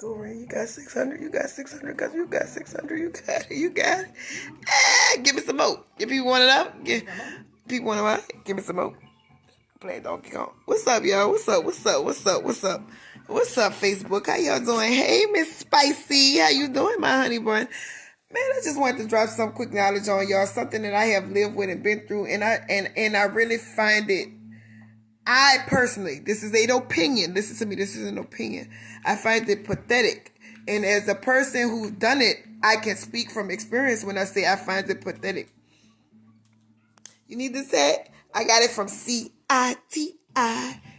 Dorian, you got 600. You got 600. Cause you got 600. You got it. You got it. Give me some more. If you want it up, people want it up. Give me some more. Play Donkey Kong. What's up, y'all? What's up? What's up? What's up? What's up? What's up, Facebook? How y'all doing? Hey, Miss Spicy. How you doing, my honey bun? Man, I just wanted to drop some quick knowledge on y'all. Something that I have lived with and been through, and I really find it. I personally, this is an opinion. Listen to me. This is an opinion. I find it pathetic, and as a person who's done it, I can speak from experience when I say I find it pathetic. You need to say it? I got it from CITI,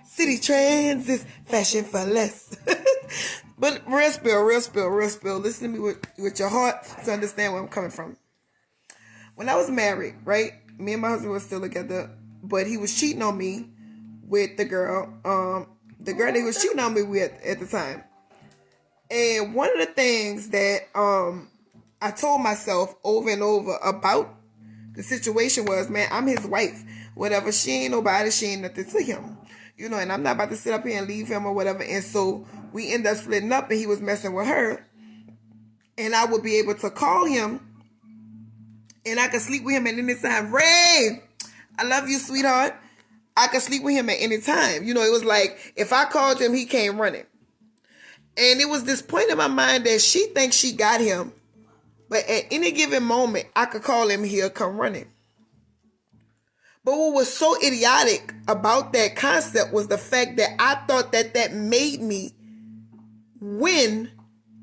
City Transit, Fashion for Less. But real spill. Listen to me with your heart to understand where I'm coming from. When I was married, right? Me and my husband were still together, but he was cheating on me with the girl that he was cheating on me with at the time. And one of the things that I told myself over and over about the situation was, man, I'm his wife. Whatever, she ain't nobody, she ain't nothing to him. You know, and I'm not about to sit up here and leave him or whatever. And so we end up splitting up, and he was messing with her. And I would be able to call him, and I could sleep with him at any time. Ray, I love you, sweetheart. I could sleep with him at any time. You know, it was like, if I called him, he came running. And it was this point in my mind that she thinks she got him. But at any given moment, I could call him, he'll come running. But what was so idiotic about that concept was the fact that I thought that made me win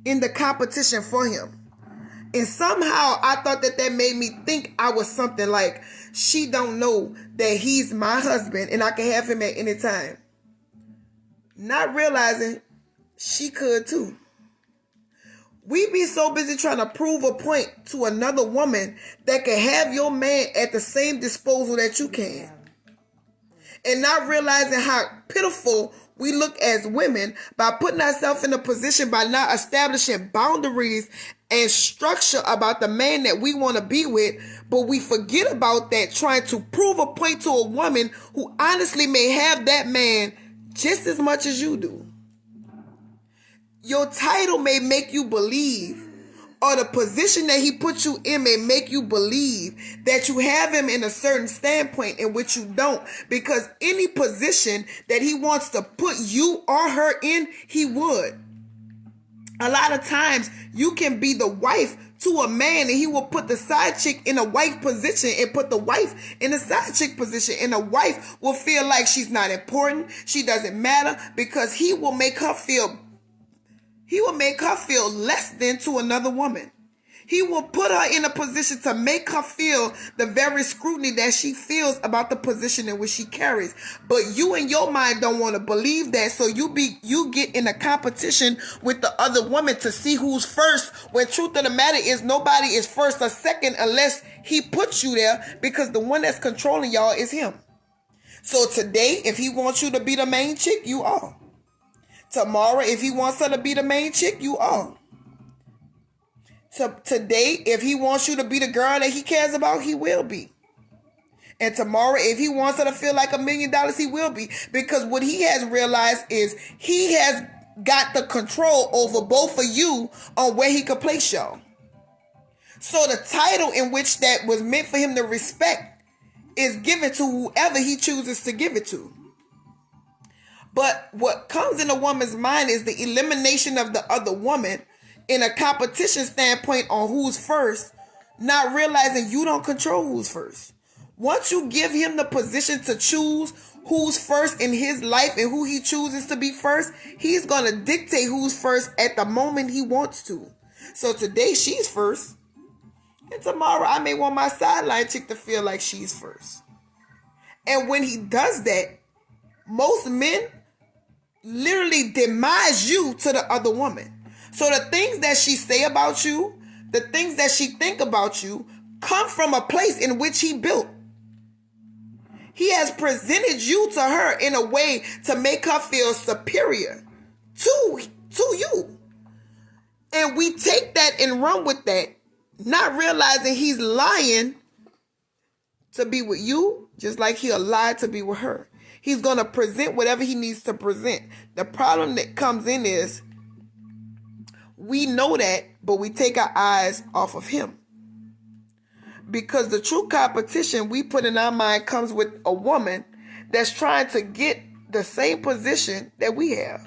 in the competition for him. And somehow I thought that made me think I was something like, she don't know that he's my husband and I can have him at any time. Not realizing she could too. We be so busy trying to prove a point to another woman that can have your man at the same disposal that you can. And not realizing how pitiful we look as women by putting ourselves in a position by not establishing boundaries and structure about the man that we want to be with. But we forget about that, trying to prove a point to a woman who honestly may have that man just as much as you do. Your title may make you believe, or the position that he put you in may make you believe that you have him in a certain standpoint in which you don't. Because any position that he wants to put you or her in, he would. A lot of times you can be the wife to a man and he will put the side chick in a wife position and put the wife in a side chick position. And the wife will feel like she's not important. She doesn't matter, because he will make her feel less than to another woman. He will put her in a position to make her feel the very scrutiny that she feels about the position in which she carries. But you in your mind don't want to believe that, so you get in a competition with the other woman to see who's first, when truth of the matter is nobody is first or second unless he puts you there, because the one that's controlling y'all is him. So today, if he wants you to be the main chick, you are. Tomorrow, if he wants her to be the main chick, you are. Today, if he wants you to be the girl that he cares about, he will be. And tomorrow, if he wants her to feel like $1 million, he will be. Because what he has realized is he has got the control over both of you on where he could place y'all. So the title in which that was meant for him to respect is given to whoever he chooses to give it to. But what comes in a woman's mind is the elimination of the other woman in a competition standpoint on who's first, not realizing you don't control who's first. Once you give him the position to choose who's first in his life and who he chooses to be first, he's going to dictate who's first at the moment he wants to. So today she's first, and tomorrow I may want my sideline chick to feel like she's first. And when he does that, most men literally demise you to the other woman. So the things that she say about you, the things that she think about you, come from a place in which he built. He has presented you to her in a way to make her feel superior to you. And we take that and run with that, not realizing he's lying to be with you, just like he'll lie to be with her. He's going to present whatever he needs to present. The problem that comes in is we know that, but we take our eyes off of him. Because the true competition we put in our mind comes with a woman that's trying to get the same position that we have.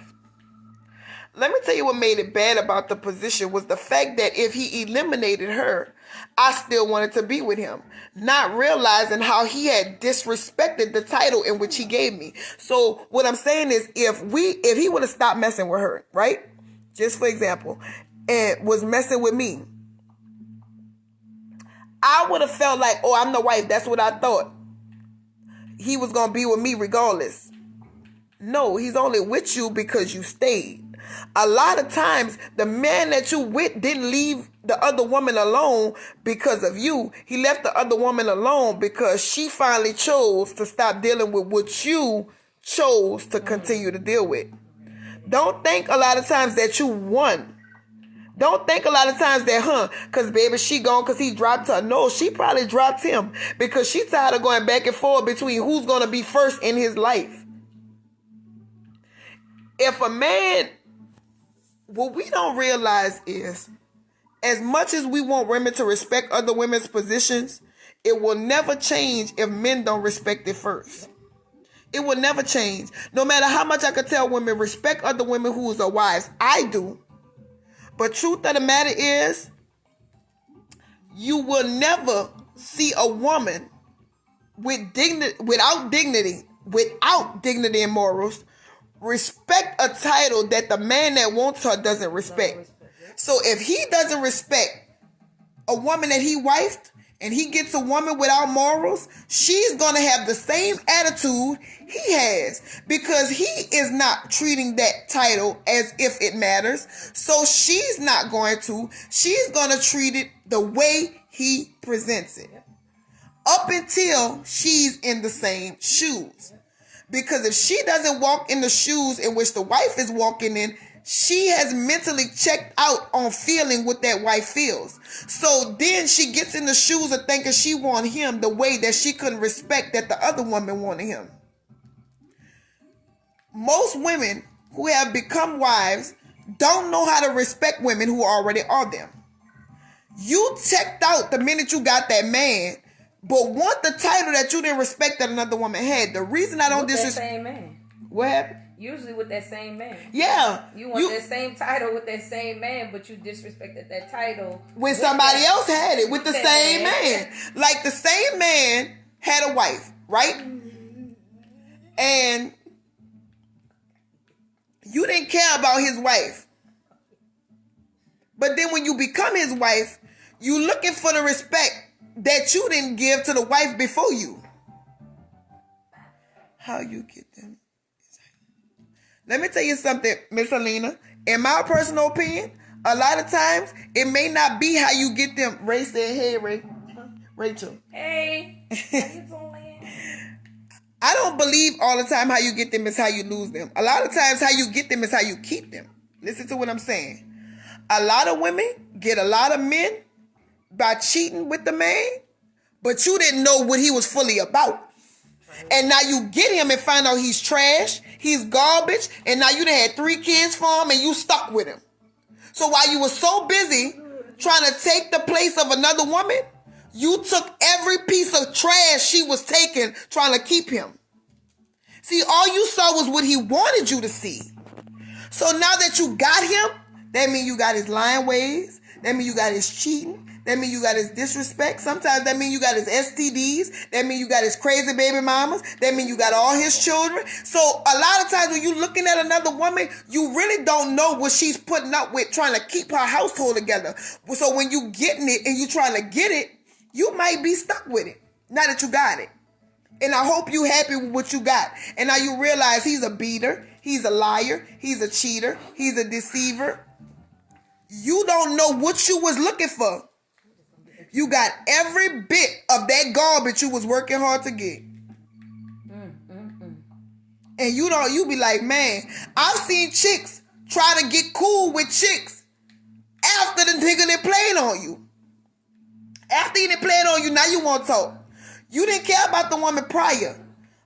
Let me tell you what made it bad about the position was the fact that if he eliminated her, I still wanted to be with him, not realizing how he had disrespected the title in which he gave me. So what I'm saying is if he would have stopped messing with her, right? Just for example, and was messing with me, I would have felt like, oh, I'm the wife. That's what I thought. He was going to be with me regardless. No, he's only with you because you stayed. A lot of times, the man that you with didn't leave the other woman alone because of you. He left the other woman alone because she finally chose to stop dealing with what you chose to continue to deal with. Don't think a lot of times that you won. Don't think a lot of times that, because baby, she gone because he dropped her. No, she probably dropped him because she tired of going back and forth between who's going to be first in his life. If a man, what we don't realize is, as much as we want women to respect other women's positions, it will never change if men don't respect it first. It will never change. No matter how much I could tell women, respect other women who is their wives. I do. But truth of the matter is, you will never see a woman with without dignity and morals, respect a title that the man that wants her doesn't respect. So if he doesn't respect a woman that he wifed, and he gets a woman without morals, she's going to have the same attitude he has because he is not treating that title as if it matters. So she's not going to. She's going to treat it the way he presents it up until she's in the same shoes. Because if she doesn't walk in the shoes in which the wife is walking in, she has mentally checked out on feeling what that wife feels. So then she gets in the shoes of thinking she want him the way that she couldn't respect that the other woman wanted him. Most women who have become wives don't know how to respect women who already are them. You checked out the minute you got that man, but want the title that you didn't respect that another woman had. The reason I don't disrespect that same man. What happened? Usually with that same man. Yeah. You want that same title with that same man, but you disrespected that title. When somebody else had it with the same man. Like the same man had a wife, right? And you didn't care about his wife. But then when you become his wife, you looking for the respect that you didn't give to the wife before you. How you get them? Let me tell you something, Miss Alina. In my personal opinion, a lot of times it may not be how you get them. Ray said, "Hey, Ray, Rachel." Hey, how you doing? I don't believe all the time how you get them is how you lose them. A lot of times how you get them is how you keep them. Listen to what I'm saying. A lot of women get a lot of men by cheating with the man, but you didn't know what he was fully about. And now you get him and find out he's trash, he's garbage, and now you done had 3 kids for him and you stuck with him. So while you were so busy trying to take the place of another woman, you took every piece of trash she was taking trying to keep him. See, all you saw was what he wanted you to see. So now that you got him, that means you got his lying ways, that means you got his cheating, that means you got his disrespect. Sometimes that means you got his STDs. That means you got his crazy baby mamas. That means you got all his children. So a lot of times when you're looking at another woman, you really don't know what she's putting up with trying to keep her household together. So when you getting it and you trying to get it, you might be stuck with it. Now that you got it. And I hope you happy with what you got. And now you realize he's a beater. He's a liar. He's a cheater. He's a deceiver. You don't know what you was looking for. You got every bit of that garbage you was working hard to get. And you be like, man, I've seen chicks try to get cool with chicks after the nigga that played on you. After he done played on you, now you want to talk. You didn't care about the woman prior,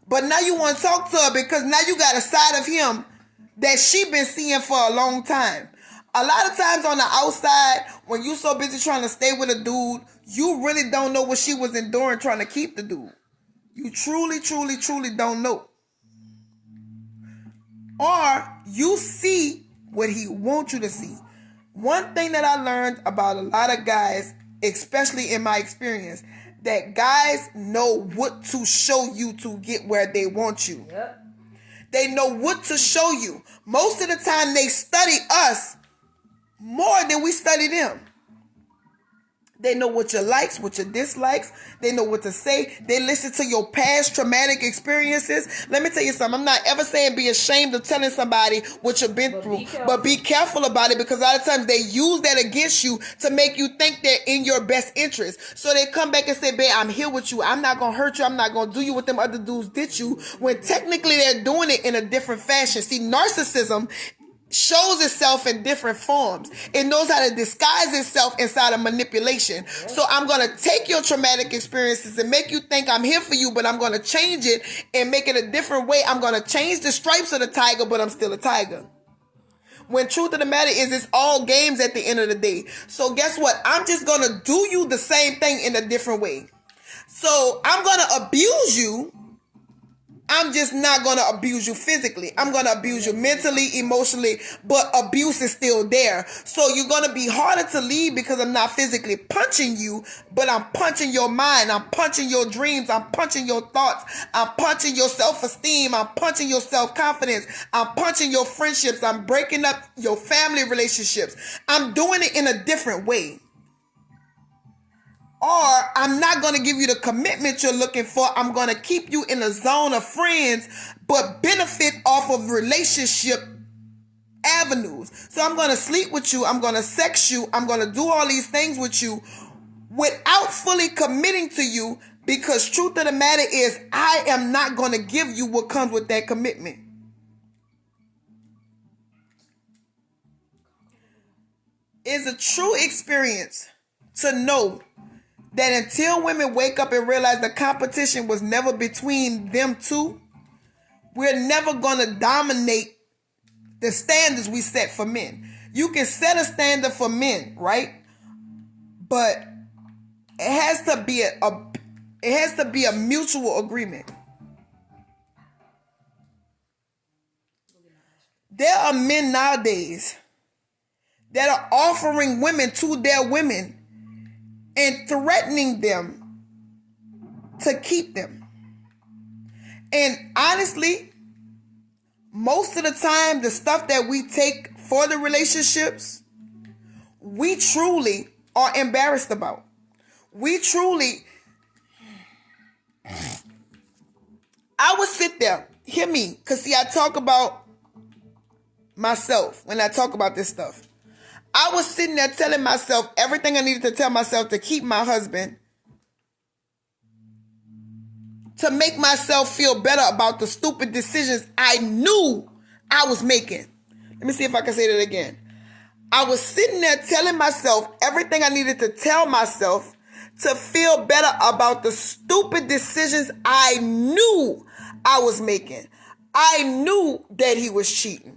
but now you want to talk to her because now you got a side of him that she been seeing for a long time. A lot of times on the outside, when you so busy trying to stay with a dude, you really don't know what she was enduring trying to keep the dude. You truly, truly, truly don't know. Or you see what he wants you to see. One thing that I learned about a lot of guys, especially in my experience, that guys know what to show you to get where they want you. Yep. They know what to show you. Most of the time they study us more than we study them. They know what your likes, what your dislikes. They know what to say. They listen to your past traumatic experiences. Let me tell you something. I'm not ever saying be ashamed of telling somebody what you've been through. But be careful about it, because a lot of times they use that against you to make you think they're in your best interest. So they come back and say, babe, I'm here with you. I'm not going to hurt you. I'm not going to do you what them other dudes did you. When technically they're doing it in a different fashion. See, narcissism shows itself in different forms. It knows how to disguise itself inside of manipulation. So I'm going to take your traumatic experiences and make you think I'm here for you, but I'm going to change it and make it a different way. I'm going to change the stripes of the tiger, but I'm still a tiger. When truth of the matter is, it's all games at the end of the day. So guess what? I'm just going to do you the same thing in a different way. So I'm going to abuse you. I'm just not going to abuse you physically. I'm going to abuse you mentally, emotionally, but abuse is still there. So you're going to be harder to leave because I'm not physically punching you, but I'm punching your mind. I'm punching your dreams. I'm punching your thoughts. I'm punching your self-esteem. I'm punching your self-confidence. I'm punching your friendships. I'm breaking up your family relationships. I'm doing it in a different way. Or I'm not going to give you the commitment you're looking for. I'm going to keep you in a zone of friends, but benefit off of relationship avenues. So I'm going to sleep with you. I'm going to sex you. I'm going to do all these things with you without fully committing to you, because truth of the matter is, I am not going to give you what comes with that commitment. It's a true experience to know that until women wake up and realize the competition was never between them two, we're never going to dominate the standards we set for men. You can set a standard for men, right? But it has to be a mutual agreement. There are men nowadays that are offering women to their women and threatening them to keep them. And honestly, most of the time, the stuff that we take for the relationships, we truly are embarrassed about. We truly, I would sit there, hear me, because see, I talk about myself when I talk about this stuff. I was sitting there telling myself everything I needed to tell myself to keep my husband, to make myself feel better about the stupid decisions I knew I was making. Let me see if I can say that again. I was sitting there telling myself everything I needed to tell myself to feel better about the stupid decisions I knew I was making. I knew that he was cheating.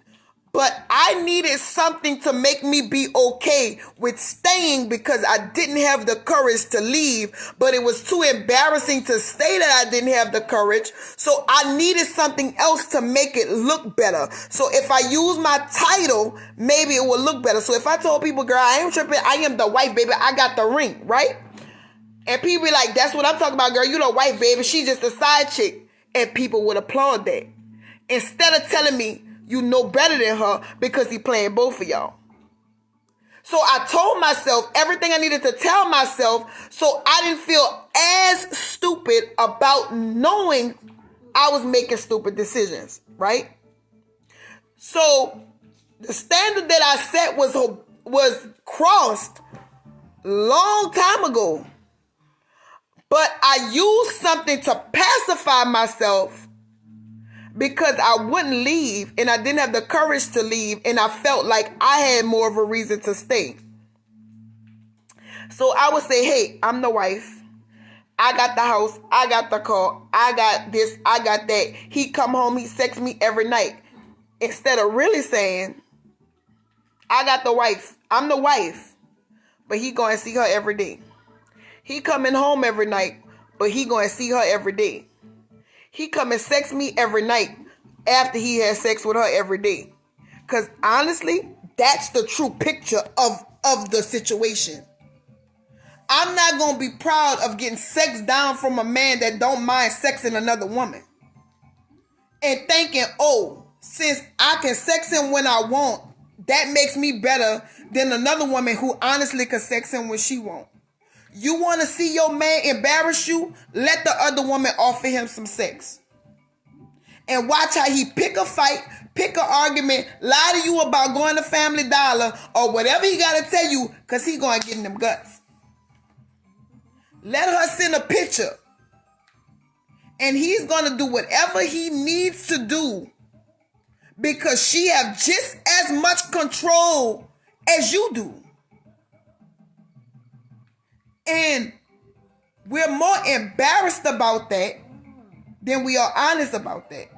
But I needed something to make me be okay with staying, because I didn't have the courage to leave, but it was too embarrassing to say that I didn't have the courage. So I needed something else to make it look better. So if I use my title, maybe it will look better. So if I told people, girl, I ain't tripping, I am the wife, baby, I got the ring, right? And people be like, that's what I'm talking about, girl, you the wife, baby, she just a side chick. And people would applaud that. Instead of telling me, you know better than her because he playing both of y'all. So I told myself everything I needed to tell myself, so I didn't feel as stupid about knowing I was making stupid decisions, right? So the standard that I set was crossed long time ago. But I used something to pacify myself, because I wouldn't leave and I didn't have the courage to leave, and I felt like I had more of a reason to stay. So I would say, hey, I'm the wife. I got the house. I got the car. I got this. I got that. He come home. He sex me every night. Instead of really saying, I got the wife. I'm the wife. But he going to see her every day. He coming home every night, but he going to see her every day. He come and sex me every night after he has sex with her every day. Because honestly, that's the true picture of the situation. I'm not going to be proud of getting sex down from a man that don't mind sexing another woman. And thinking, oh, since I can sex him when I want, that makes me better than another woman who honestly can sex him when she won't. You want to see your man embarrass you? Let the other woman offer him some sex. And watch how he pick a fight, pick an argument, lie to you about going to Family Dollar or whatever he got to tell you because he going to get in them guts. Let her send a picture. And he's going to do whatever he needs to do because she have just as much control as you do. And we're more embarrassed about that than we are honest about that.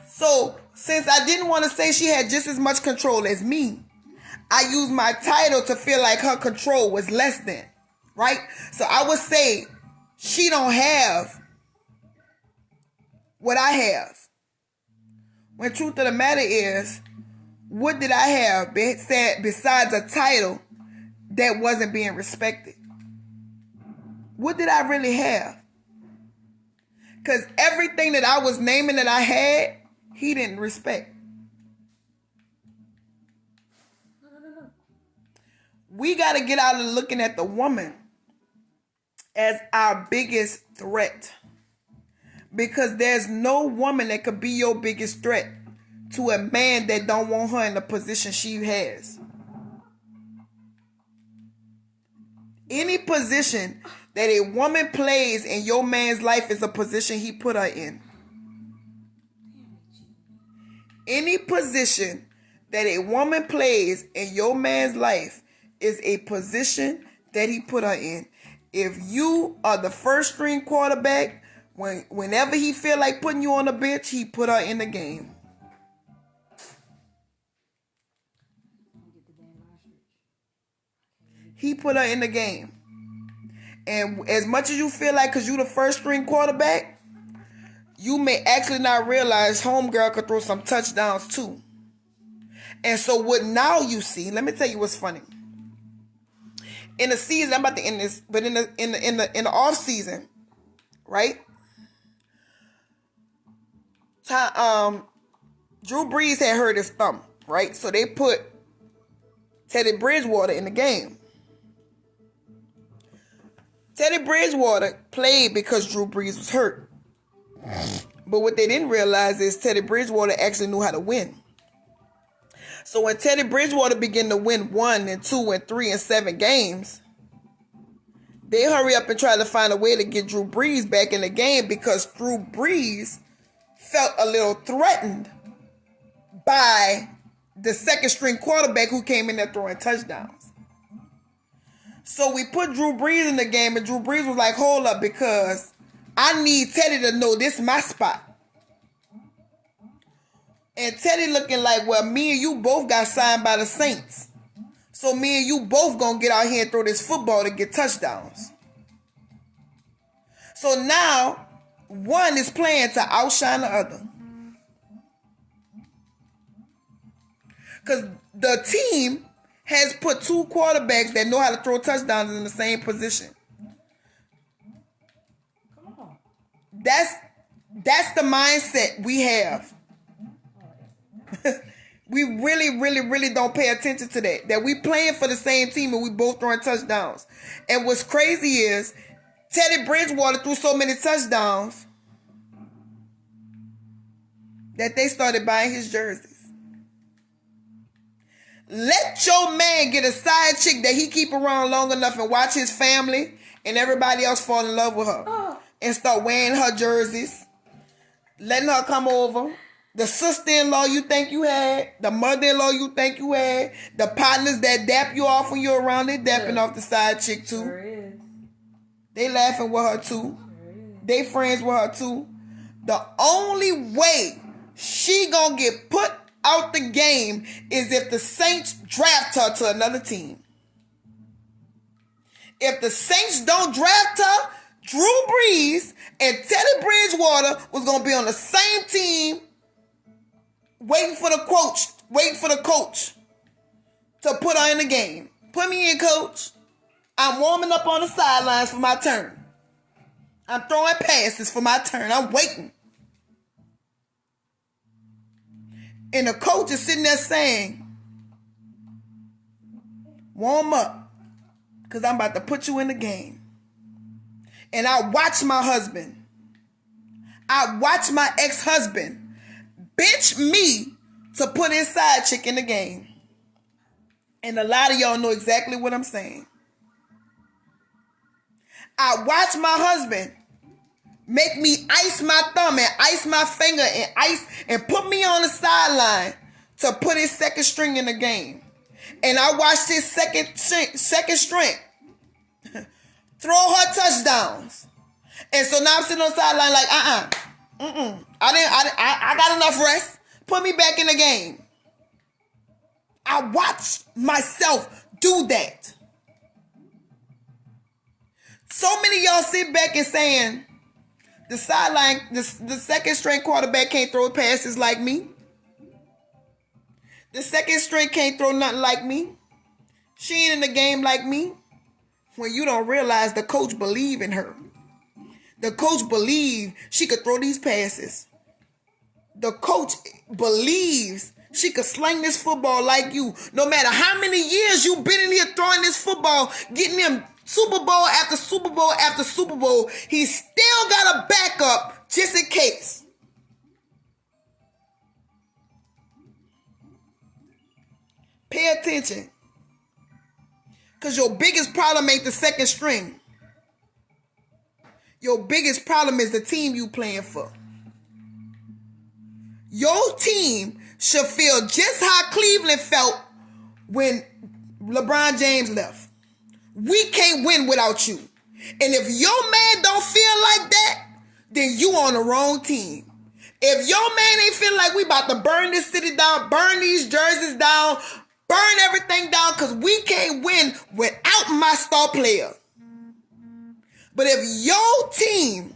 So, since I didn't want to say she had just as much control as me, I used my title to feel like her control was less than, right? So I would say she don't have what I have. When truth of the matter is, what did I have besides a title that wasn't being respected? What did I really have? Because everything that I was naming that I had, he didn't respect. We got to get out of looking at the woman as our biggest threat. Because there's no woman that could be your biggest threat to a man that don't want her in the position she has. Any position that a woman plays in your man's life is a position he put her in. Any position that a woman plays in your man's life is a position that he put her in. If you are the first string quarterback, whenever he feel like putting you on the bench, he put her in the game. He put her in the game. And as much as you feel like because you the first string quarterback, you may actually not realize homegirl could throw some touchdowns too. And so what now you see, let me tell you what's funny. In the season, I'm about to end this, but in the off season, right? Drew Brees had hurt his thumb, right? So they put Teddy Bridgewater in the game. Teddy Bridgewater played because Drew Brees was hurt. But what they didn't realize is Teddy Bridgewater actually knew how to win. So when Teddy Bridgewater began to win 1 and 2 and 3 and 7 games, they hurry up and try to find a way to get Drew Brees back in the game because Drew Brees felt a little threatened by the second string quarterback who came in there throwing touchdowns. So we put Drew Brees in the game and Drew Brees was like, hold up, because I need Teddy to know this is my spot. And Teddy looking like, well, me and you both got signed by the Saints. So me and you both gonna get out here and throw this football to get touchdowns. So now, one is playing to outshine the other. Because the team has put 2 quarterbacks that know how to throw touchdowns in the same position. Come on. That's the mindset we have. We really don't pay attention to that. That we playing for the same team and we both throwing touchdowns. And what's crazy is Teddy Bridgewater threw so many touchdowns that they started buying his jerseys. Let your man get a side chick that he keep around long enough and watch his family and everybody else fall in love with her. And start wearing her jerseys. Letting her come over. The sister-in-law you think you had. The mother-in-law you think you had. The partners that dap you off when you're around. They dapping off the side chick too. Sure is. They laughing with her too. Sure they friends with her too. The only way she gonna get put out the game is if the Saints draft her to another team. If the Saints don't draft her, Drew Brees and Teddy Bridgewater was going to be on the same team waiting for the coach to put her in the game. Put me in, coach. I'm warming up on the sidelines for my turn. I'm throwing passes for my turn. I'm waiting. And the coach is sitting there saying, warm up, because I'm about to put you in the game. And I watch my ex-husband bench me to put his side chick in the game. And a lot of y'all know exactly what I'm saying. I watch my husband make me ice my thumb and ice my finger and put me on the sideline to put his second string in the game. And I watched his second string throw her touchdowns. And so now I'm sitting on the sideline like, I got enough rest. Put me back in the game. I watched myself do that. So many of y'all sit back and saying, the sideline, the second string quarterback can't throw passes like me. The second string can't throw nothing like me. She ain't in the game like me. When you don't realize the coach believe in her. The coach believe she could throw these passes. The coach believes she could sling this football like you. No matter how many years you've been in here throwing this football, getting them Super Bowl after Super Bowl after Super Bowl, he still got a backup just in case. Pay attention. Because your biggest problem ain't the second string. Your biggest problem is the team you playing for. Your team should feel just how Cleveland felt when LeBron James left. We can't win without you. And if your man don't feel like that, then you on the wrong team. If your man ain't feel like we about to burn this city down, burn these jerseys down, burn everything down because we can't win without my star player. But if your team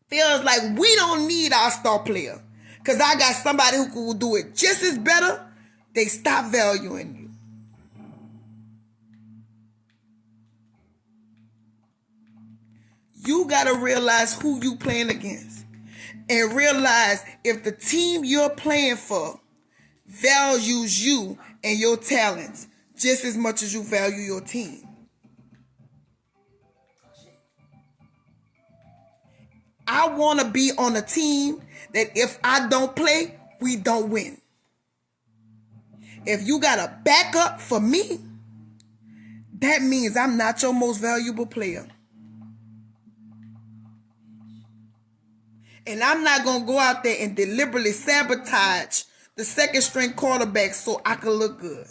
feels like we don't need our star player because I got somebody who will do it just as better, they stop valuing you. You got to realize who you playing against. And realize if the team you're playing for values you and your talents just as much as you value your team. I want to be on a team that if I don't play, we don't win. If you got a backup for me, that means I'm not your most valuable player. And I'm not going to go out there and deliberately sabotage the second string quarterback so I can look good.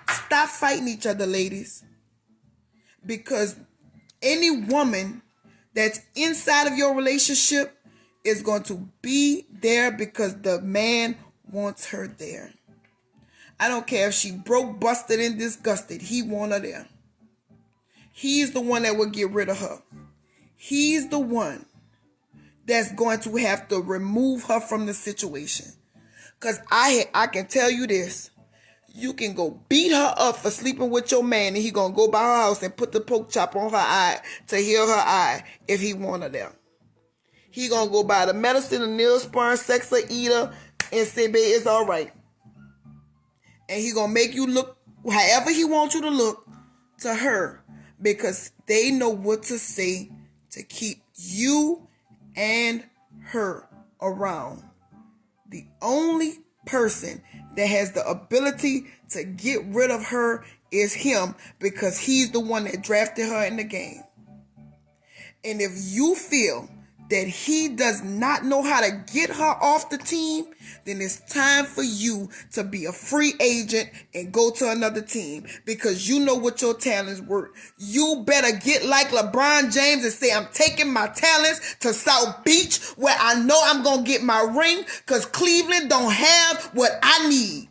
Stop fighting each other, ladies. Because any woman that's inside of your relationship is going to be there because the man wants her there. I don't care if she broke, busted, and disgusted. He wants her there. He's the one that will get rid of her. He's the one that's going to have to remove her from the situation. Because I can tell you this. You can go beat her up for sleeping with your man, and he going to go by her house and put the pork chop on her eye to heal her eye if he want her there. He going to go buy the medicine, the Neosporin, Sexa, Eater, and say, babe, it's all right. And he going to make you look however he wants you to look to her because they know what to say to keep you and her around. The only person that has the ability to get rid of her is him because he's the one that drafted her in the game. And if you feel that he does not know how to get her off the team, then it's time for you to be a free agent and go to another team, because you know what your talent's worth. You better get like LeBron James and say, I'm taking my talents to South Beach where I know I'm going to get my ring, because Cleveland don't have what I need.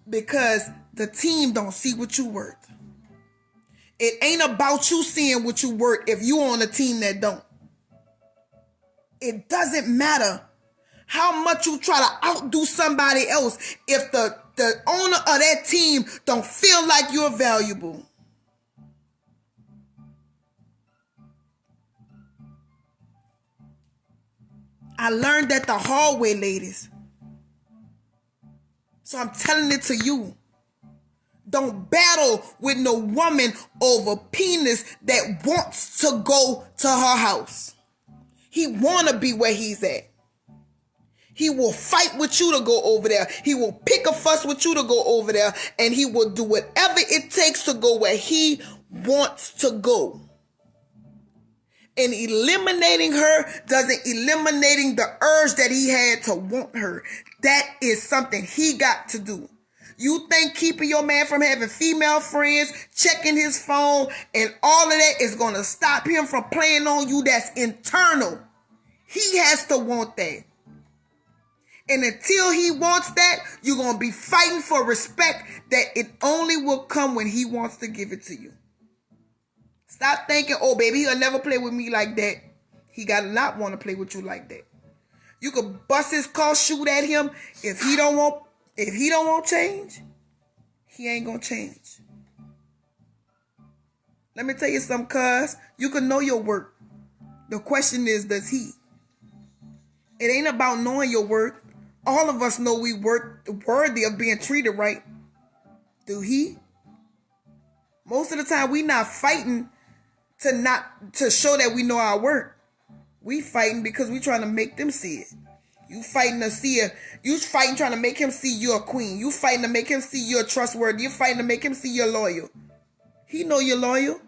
Because the team don't see what you worth. It ain't about you seeing what you worth if you on a team that don't. It doesn't matter how much you try to outdo somebody else if the owner of that team don't feel like you're valuable. I learned that the hard way, ladies. So I'm telling it to you. Don't battle with no woman over penis that wants to go to her house. He want to be where he's at. He will fight with you to go over there. He will pick a fuss with you to go over there. And he will do whatever it takes to go where he wants to go. And eliminating her doesn't eliminating the urge that he had to want her. That is something he got to do. You think keeping your man from having female friends, checking his phone, and all of that is going to stop him from playing on you? That's internal. He has to want that. And until he wants that, you're going to be fighting for respect that it only will come when he wants to give it to you. Stop thinking, oh, baby, he'll never play with me like that. He got to not want to play with you like that. You could bust his car, shoot at him. If he don't want change, he ain't going to change. Let me tell you something, cuz. You can know your worth. The question is, does he? It ain't about knowing your worth. All of us know we worthy of being treated right. Do he? Most of the time, we not fighting to show that we know our worth. We fighting because we trying to make them see it. You fighting trying to make him see you're a queen. You fighting to make him see you're trustworthy. You fighting to make him see you're loyal. He know you're loyal.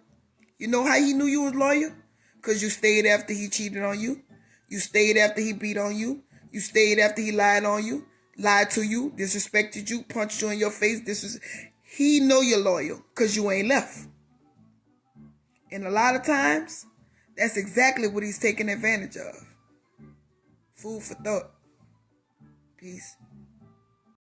You know how he knew you was loyal? Because you stayed after he cheated on you. You stayed after he beat on you. You stayed after he lied on you, lied to you, disrespected you, punched you in your face. He know you're loyal because you ain't left. And a lot of times, that's exactly what he's taking advantage of. Food for thought. Peace.